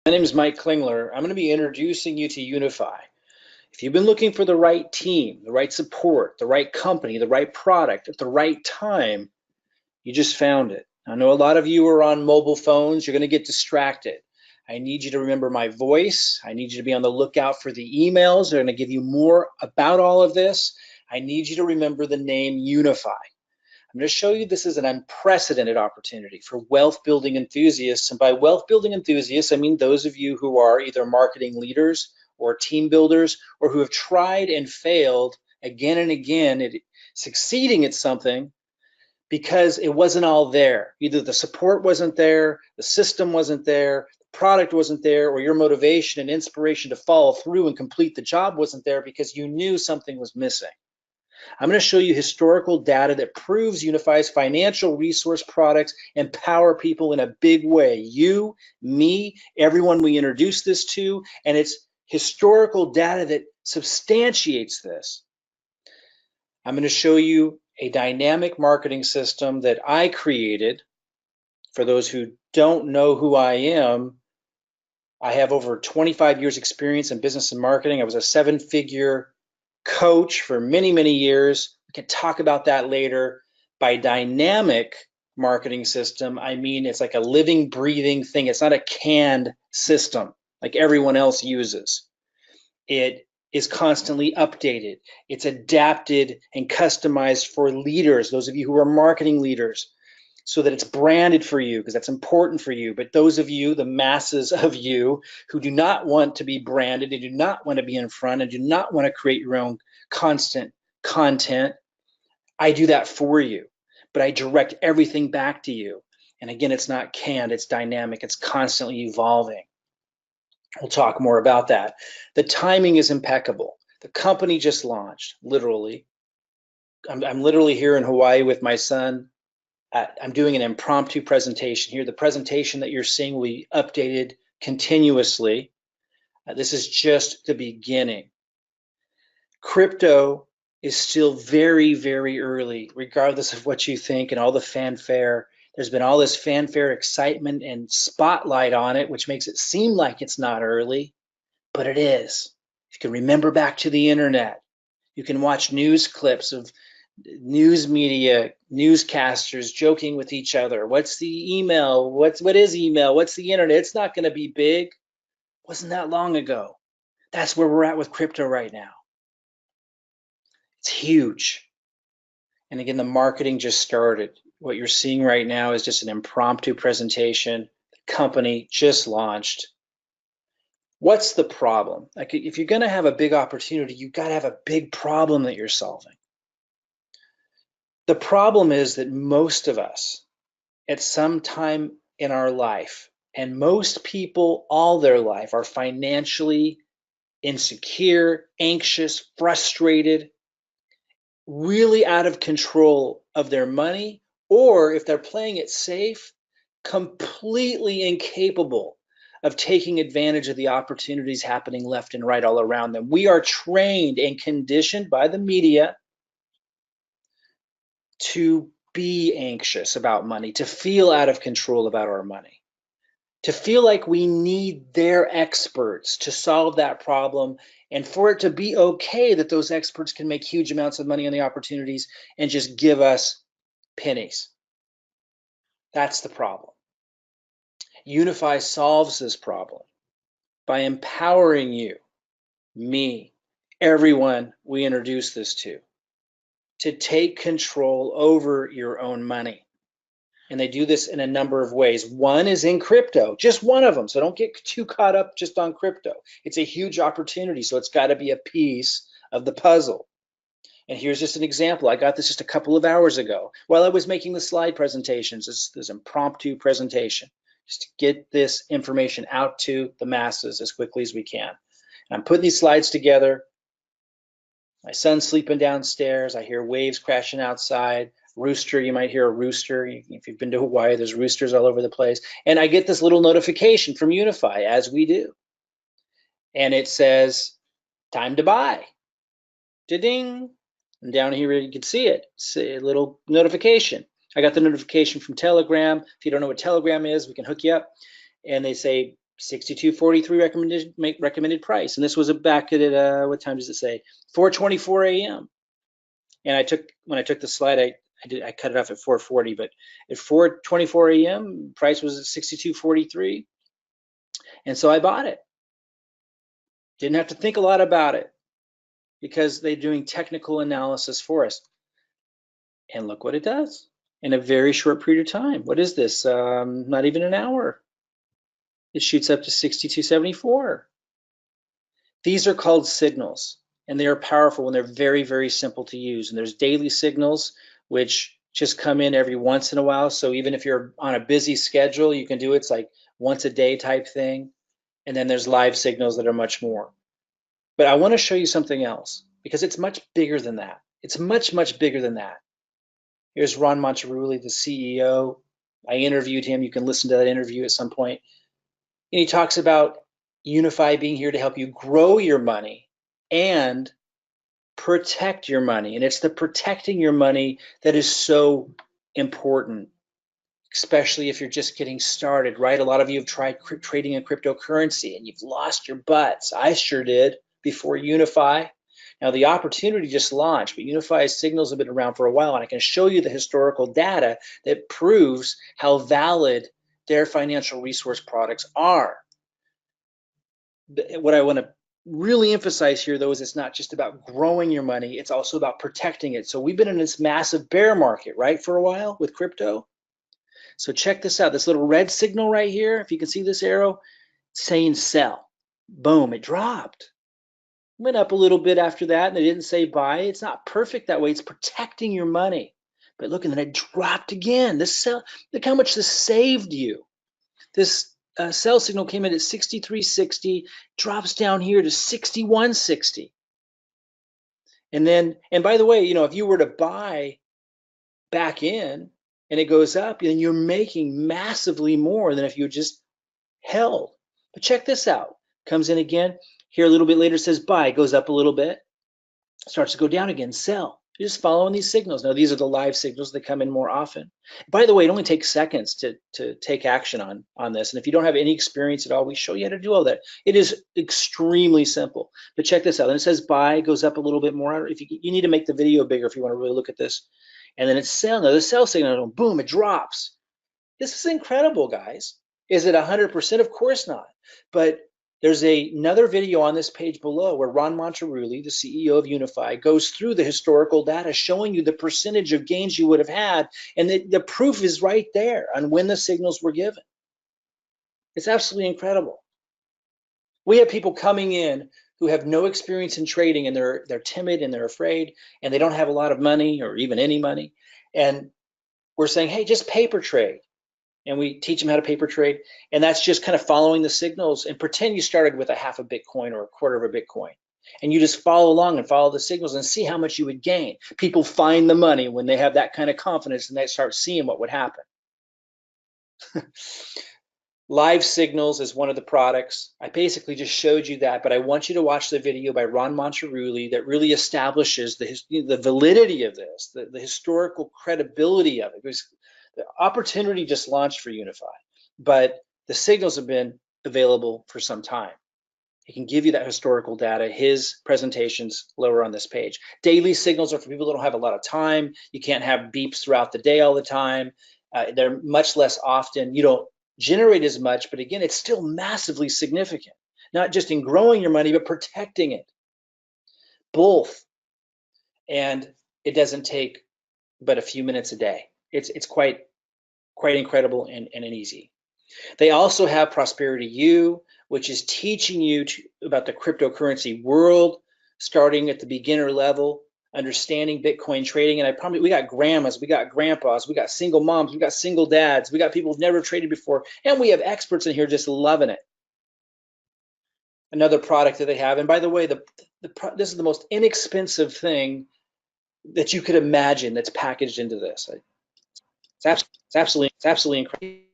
My name is Mike Klingler. I'm going to be introducing you to Unify. If you've been looking for the right team, the right support, the right company, the right product at the right time, you just found it. I know a lot of you are on mobile phones. You're going to get distracted. I need you to remember my voice. I need you to be on the lookout for the emails. They're going to give you more about all of this. I need you to remember the name Unify. I'm going to show you this is an unprecedented opportunity for wealth building enthusiasts. And by wealth building enthusiasts, I mean those of you who are either marketing leaders or team builders or who have tried and failed again and again at succeeding at something because it wasn't all there. Either the support wasn't there, the system wasn't there, the product wasn't there, or your motivation and inspiration to follow through and complete the job wasn't there because you knew something was missing. I'm going to show you historical data that proves Unify's financial resource products empower people in a big way. You, me, everyone we introduce this to, and it's historical data that substantiates this. I'm going to show you a dynamic marketing system that I created. For those who don't know who I am, I have over 25 years experience in business and marketing. I was a 7-figure coach for many, many years. We can talk about that later. By dynamic marketing system, I mean it's like a living, breathing thing. It's not a canned system like everyone else uses. It is constantly updated. It's adapted and customized for leaders, those of you who are marketing leaders, so that it's branded for you because that's important for you. But those of you, the masses of you who do not want to be branded and do not want to be in front and do not want to create your own constant content, I do that for you. But I direct everything back to you. And again, it's not canned, it's dynamic, it's constantly evolving. We'll talk more about that. The timing is impeccable. The company just launched, literally. I'm literally here in Hawaii with my son. I'm doing an impromptu presentation here. The presentation that you're seeing will be updated continuously. This is just the beginning. Crypto is still very, very early, regardless of what you think and all the fanfare. There's been all this fanfare, excitement, and spotlight on it, which makes it seem like it's not early, but it is. You can remember back to the internet. You can watch news clips of news media, newscasters joking with each other. What's the email? What is email? What's the internet? It's not going to be big. Wasn't that long ago. That's where we're at with crypto right now. It's huge. And again, the marketing just started. What you're seeing right now is just an impromptu presentation. The company just launched. What's the problem? Like, if you're going to have a big opportunity, you've got to have a big problem that you're solving. The problem is that most of us, at some time in our life, and most people all their life, are financially insecure, anxious, frustrated, really out of control of their money, or if they're playing it safe, completely incapable of taking advantage of the opportunities happening left and right all around them. We are trained and conditioned by the media to be anxious about money, to feel out of control about our money, to feel like we need their experts to solve that problem, and for it to be okay that those experts can make huge amounts of money on the opportunities and just give us pennies. That's the problem. Unify solves this problem by empowering you, me, everyone we introduce this to take control over your own money. And they do this in a number of ways. One is in crypto, just one of them. So don't get too caught up just on crypto. It's a huge opportunity, so it's got to be a piece of the puzzle. And here's just an example. I got this just a couple of hours ago while I was making the slide presentations. This impromptu presentation, just to get this information out to the masses as quickly as we can. And I'm putting these slides together. My son's sleeping downstairs. I hear waves crashing outside. Rooster, you might hear a rooster. If you've been to Hawaii, there's roosters all over the place. And I get this little notification from Unify, as we do. And it says, time to buy. Da-ding. And down here you can see it. It's a little notification. I got the notification from Telegram. If you don't know what Telegram is, we can hook you up. And they say, 62.43 recommended price. And this was back at, what time does it say? 4:24 a.m. And when I took the slide, I cut it off at 4:40, but at 4:24 a.m., price was at 62.43. And so I bought it. Didn't have to think a lot about it because they're doing technical analysis for us. And look what it does in a very short period of time. What is this? Not even an hour. It shoots up to 62.74. These are called signals, and they are powerful when they're very, very simple to use. And there's daily signals, which just come in every once in a while. So even if you're on a busy schedule, you can do it. It's like once a day type thing. And then there's live signals that are much more. But I want to show you something else because it's much bigger than that. It's much, much bigger than that. Here's Ron Monterulli, the CEO. I interviewed him. You can listen to that interview at some point. And he talks about Unifi being here to help you grow your money and protect your money. And it's the protecting your money that is so important, especially if you're just getting started, right? A lot of you have tried trading in cryptocurrency and you've lost your butts. I sure did before Unifi. Now the opportunity just launched, but Unifi's signals have been around for a while, and I can show you the historical data that proves how valid their financial resource products are. What I want to really emphasize here, though, is it's not just about growing your money, it's also about protecting it. So we've been in this massive bear market, right, for a while with crypto. So check this out, this little red signal right here, if you can see this arrow, saying sell. Boom, it dropped. Went up a little bit after that, and it didn't say buy. It's not perfect that way. It's protecting your money. But look, and then it dropped again. This sell, look how much this saved you. This sell signal came in at 63.60, drops down here to 61.60. And by the way, if you were to buy back in and it goes up, then you're making massively more than if you just held. But check this out. Comes in again. Here a little bit later says buy, goes up a little bit, starts to go down again, sell. You're just following these signals. Now these are the live signals that come in more often. By the way, it only takes seconds to take action on this. And if you don't have any experience at all, we show you how to do all that. It is extremely simple. But check this out. And it says buy, goes up a little bit more. If you need to make the video bigger if you want to really look at this. And then it's sell. Now the sell signal, boom, it drops. This is incredible, guys. Is it 100%? Of course not. But there's another video on this page below where Ron Monterulli, the CEO of Unifi, goes through the historical data showing you the percentage of gains you would have had, and the proof is right there on when the signals were given. It's absolutely incredible. We have people coming in who have no experience in trading, and they're timid and they're afraid, and they don't have a lot of money or even any money, and we're saying, hey, just paper trade. And we teach them how to paper trade. And that's just kind of following the signals, and pretend you started with a half a Bitcoin or a quarter of a Bitcoin. And you just follow along and follow the signals and see how much you would gain. People find the money when they have that kind of confidence and they start seeing what would happen. Live signals is one of the products. I basically just showed you that, but I want you to watch the video by Ron Monterulli that really establishes the validity of this, the historical credibility of it. Because the opportunity just launched for Unifi, but the signals have been available for some time. He can give you that historical data. His presentation's lower on this page. Daily signals are for people that don't have a lot of time. You can't have beeps throughout the day all the time. They're much less often. You don't generate as much, but again, it's still massively significant, not just in growing your money, but protecting it. Both. And it doesn't take but a few minutes a day. It's quite incredible and easy. They also have Prosperity U, which is teaching you about the cryptocurrency world, starting at the beginner level, understanding Bitcoin trading. And I promise, we got grandmas, we got grandpas, we got single moms, we got single dads, we got people who've never traded before, and we have experts in here just loving it. Another product that they have, and by the way, this is the most inexpensive thing that you could imagine that's packaged into this. It's absolutely incredible.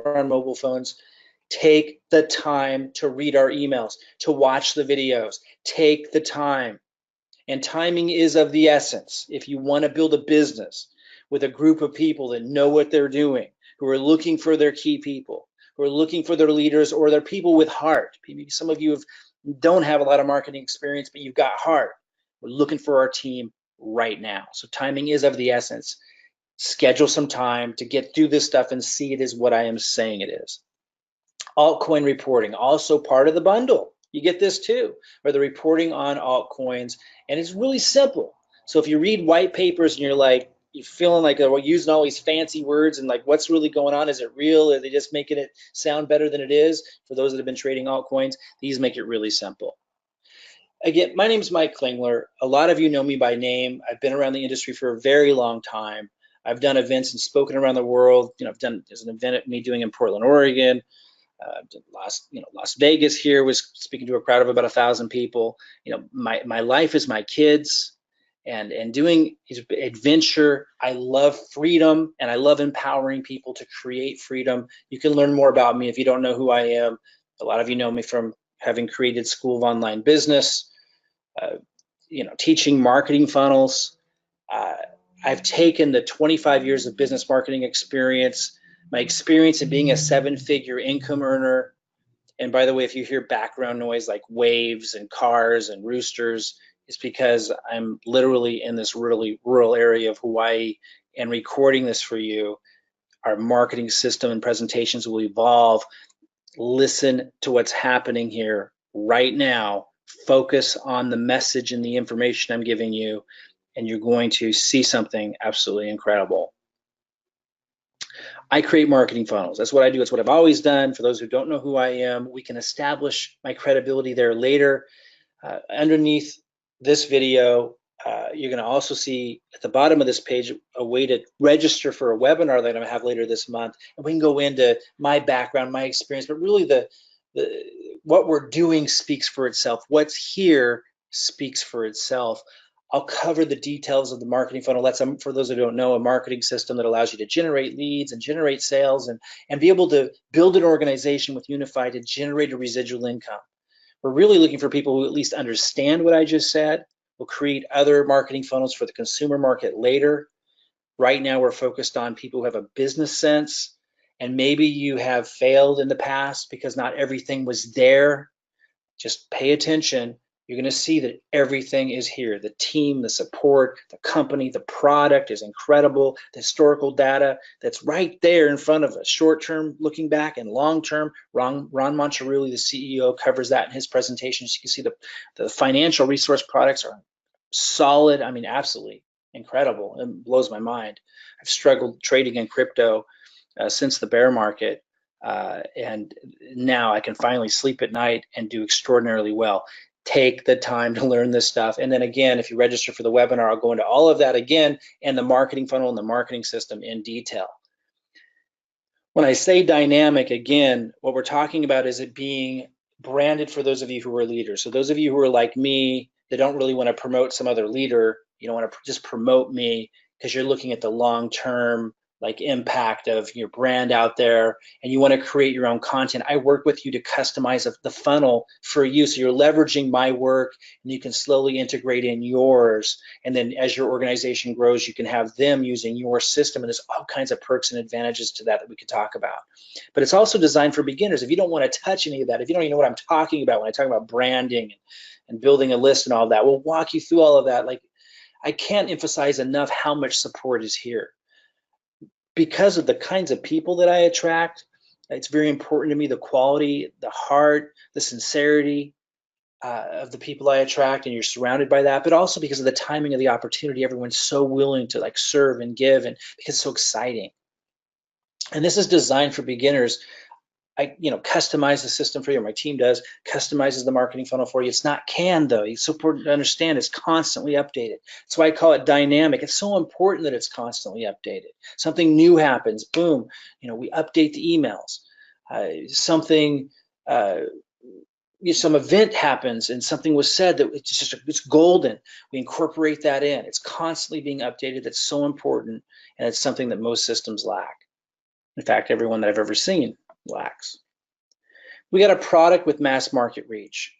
On mobile phones, take the time to read our emails, to watch the videos. Take the time. And timing is of the essence. If you want to build a business with a group of people that know what they're doing, who are looking for their key people, who are looking for their leaders, or they're people with heart. Maybe some of you don't have a lot of marketing experience, but you've got heart. We're looking for our team right now. So timing is of the essence. Schedule some time to get through this stuff and see it is what I am saying it is. Altcoin reporting, also part of the bundle. You get this too, or the reporting on altcoins, and it's really simple. So if you read white papers and you're feeling like we're using all these fancy words and like what's really going on, is it real? Are they just making it sound better than it is? For those that have been trading altcoins, these make it really simple. Again, my name is Mike Klingler. A lot of you know me by name. I've been around the industry for a very long time. I've done events and spoken around the world. I've done, there's an event at me doing in Portland, Oregon. Las Vegas here, was speaking to a crowd of about 1,000 people. My life is my kids and doing adventure. I love freedom and I love empowering people to create freedom. You can learn more about me if you don't know who I am. A lot of you know me from having created School of Online Business, teaching marketing funnels. I've taken the 25 years of business marketing experience, my experience in being a 7-figure income earner. And by the way, if you hear background noise like waves and cars and roosters, it's because I'm literally in this really rural area of Hawaii and recording this for you. Our marketing system and presentations will evolve. Listen to what's happening here right now. Focus on the message and the information I'm giving you, and you're going to see something absolutely incredible. I create marketing funnels. That's what I do. It's what I've always done. For those who don't know who I am, we can establish my credibility there later. Underneath this video, you're going to also see at the bottom of this page a way to register for a webinar that I'm going to have later this month. And we can go into my background, my experience, but really what we're doing speaks for itself. What's here speaks for itself. I'll cover the details of the marketing funnel. That's, for those who don't know, a marketing system that allows you to generate leads and generate sales and be able to build an organization with Unify to generate a residual income. We're really looking for people who at least understand what I just said. We'll create other marketing funnels for the consumer market later. Right now, we're focused on people who have a business sense, and maybe you have failed in the past because not everything was there. Just pay attention. You're going to see that everything is here. The team, the support, the company, the product is incredible. The historical data that's right there in front of us, short-term looking back and long-term. Ron Moncherulli, the CEO, covers that in his presentations. You can see the financial resource products are solid. I mean, absolutely incredible. It blows my mind. I've struggled trading in crypto since the bear market. And now I can finally sleep at night and do extraordinarily well. Take the time to learn this stuff. And then again, if you register for the webinar, I'll go into all of that again and the marketing funnel and the marketing system in detail. When I say dynamic, again, what we're talking about is it being branded for those of you who are leaders. So those of you who are like me, that don't really want to promote some other leader, you don't want to just promote me because you're looking at the long-term impact of your brand out there, and you want to create your own content. I work with you to customize the funnel for you, so you're leveraging my work and you can slowly integrate in yours, and then as your organization grows, you can have them using your system, and there's all kinds of perks and advantages to that we could talk about. But it's also designed for beginners. If you don't want to touch any of that, if you don't even know what I'm talking about when I talk about branding and building a list and all that, we'll walk you through all of that. I can't emphasize enough how much support is here. Because of the kinds of people that I attract, it's very important to me, the quality, the heart, the sincerity of the people I attract, and you're surrounded by that, but also because of the timing of the opportunity. Everyone's so willing to serve and give, and because it's so exciting. And this is designed for beginners. I customize the system for you. My team does, customizes the marketing funnel for you. It's not canned though. It's so important to understand it's constantly updated. That's why I call it dynamic. It's so important that it's constantly updated. Something new happens, boom, we update the emails. Some event happens and something was said that it's golden. We incorporate that in. It's constantly being updated. That's so important, and it's something that most systems lack. In fact, everyone that I've ever seen lacks. We got a product with mass market reach.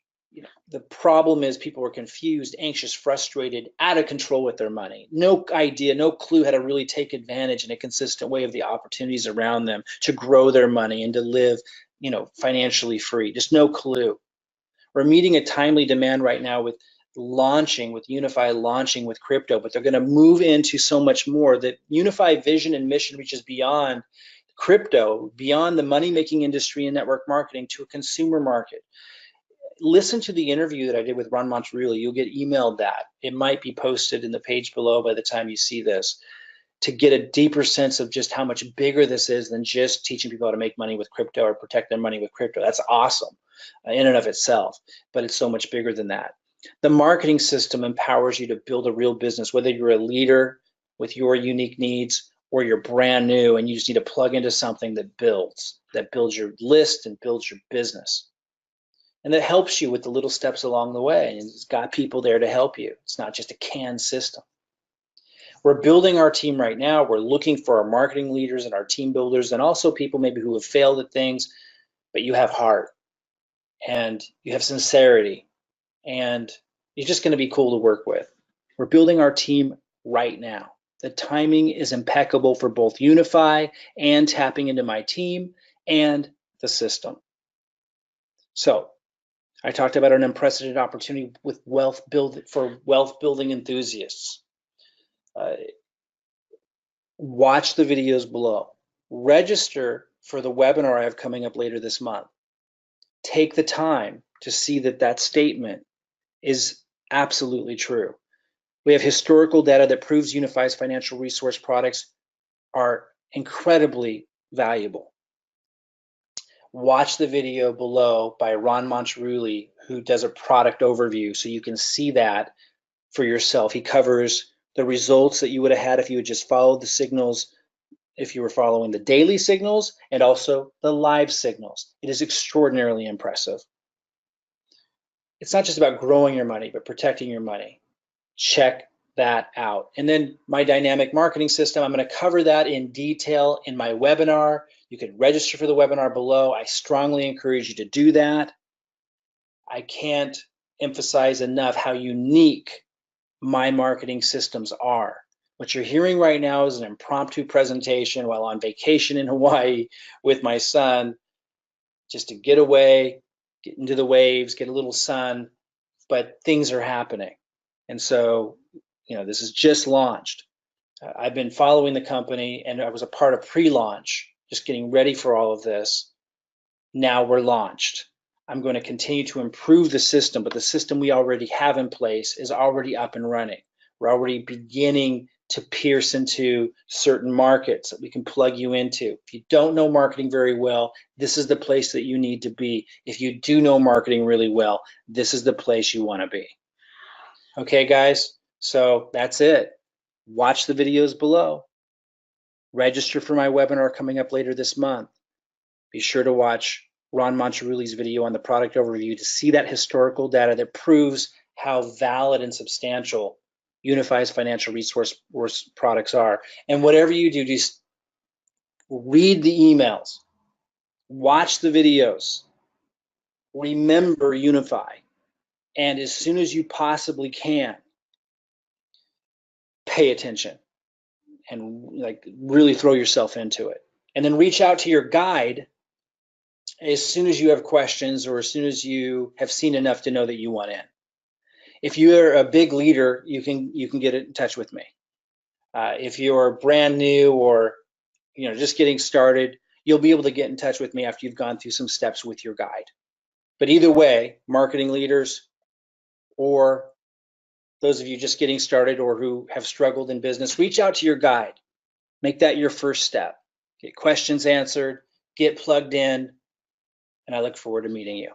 the problem is people are confused, anxious, frustrated, out of control with their money. No idea, no clue how to really take advantage in a consistent way of the opportunities around them to grow their money and to live, financially free. Just no clue. We're meeting a timely demand right now with UniFi launching with crypto, but they're going to move into so much more. That UniFi vision and mission reaches beyond crypto, beyond the money-making industry and network marketing to a consumer market. Listen to the interview that I did with Ron Monterulli. You'll get emailed that. It might be posted in the page below by the time you see this, to get a deeper sense of just how much bigger this is than just teaching people how to make money with crypto or protect their money with crypto. That's awesome in and of itself, but it's so much bigger than that. The marketing system empowers you to build a real business, whether you're a leader with your unique needs or you're brand new and you just need to plug into something that builds your list and builds your business. And that helps you with the little steps along the way. And it's got people there to help you. It's not just a canned system. We're building our team right now. We're looking for our marketing leaders and our team builders and also people maybe who have failed at things, but you have heart and you have sincerity and you're just going to be cool to work with. We're building our team right now. The timing is impeccable for both UniFi and tapping into my team and the system. So I talked about an unprecedented opportunity with wealth building enthusiasts. Watch the videos below. Register for the webinar I have coming up later this month. Take the time to see that statement is absolutely true. We have historical data that proves UniFi's financial resource products are incredibly valuable. Watch the video below by Ron Monterulli, who does a product overview so you can see that for yourself. He covers the results that you would have had if you had just followed the signals, if you were following the daily signals and also the live signals. It is extraordinarily impressive. It's not just about growing your money, but protecting your money. Check that out. And then my dynamic marketing system, I'm going to cover that in detail in my webinar. You can register for the webinar below. I strongly encourage you to do that. I can't emphasize enough how unique my marketing systems are. What you're hearing right now is an impromptu presentation while on vacation in Hawaii with my son, just to get away, get into the waves, get a little sun, but things are happening. And so, this is just launched. I've been following the company and I was a part of pre-launch, just getting ready for all of this. Now we're launched. I'm going to continue to improve the system, but the system we already have in place is already up and running. We're already beginning to pierce into certain markets that we can plug you into. If you don't know marketing very well, this is the place that you need to be. If you do know marketing really well, this is the place you want to be. Okay, guys, so that's it. Watch the videos below. Register for my webinar coming up later this month. Be sure to watch Ron Monterulli's video on the product overview to see that historical data that proves how valid and substantial UniFi's financial resource products are. And whatever you do, just read the emails, watch the videos, remember UniFi, and as soon as you possibly can, pay attention and really throw yourself into it. And then reach out to your guide as soon as you have questions or as soon as you have seen enough to know that you want in. If you're a big leader, you can get in touch with me. If you're brand new or just getting started, you'll be able to get in touch with me after you've gone through some steps with your guide. But either way, marketing leaders or those of you just getting started or who have struggled in business, reach out to your guide. Make that your first step. Get questions answered, get plugged in, and I look forward to meeting you.